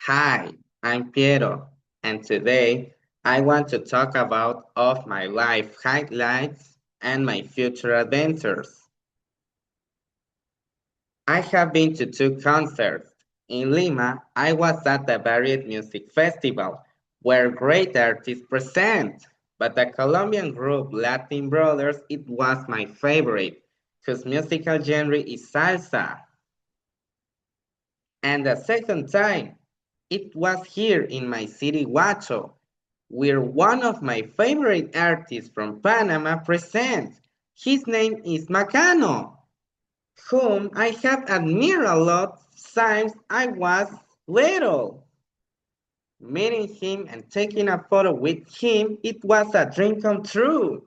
Hi, I'm Piero, and today I want to talk about of my life highlights and my future adventures. I have been to two concerts. In Lima, I was at the Varied Music Festival, where great artists present. But the Colombian group Latin Brothers, it was my favorite, whose musical genre is salsa. And the second time, it was here in my city, Huacho, where one of my favorite artists from Panama presents. His name is Macano, whom I have admired a lot since I was little. Meeting him and taking a photo with him, it was a dream come true.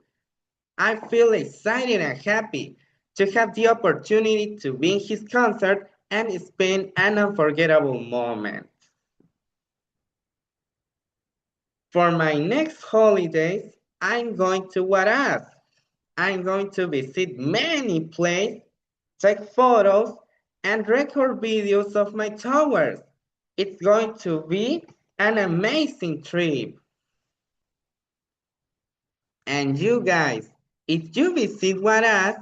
I feel excited and happy to have the opportunity to be in his concert and spend an unforgettable moment. For my next holidays, I'm going to Huaraz. I'm going to visit many places, take photos, and record videos of my towers. It's going to be an amazing trip. And you guys, if you visit Huaraz,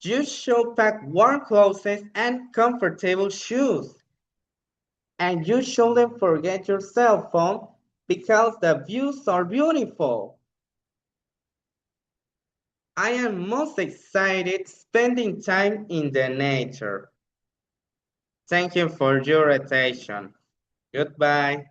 you should pack warm clothes and comfortable shoes. And you shouldn't forget your cell phone because the views are beautiful. I am most excited spending time in the nature. Thank you for your attention. Goodbye.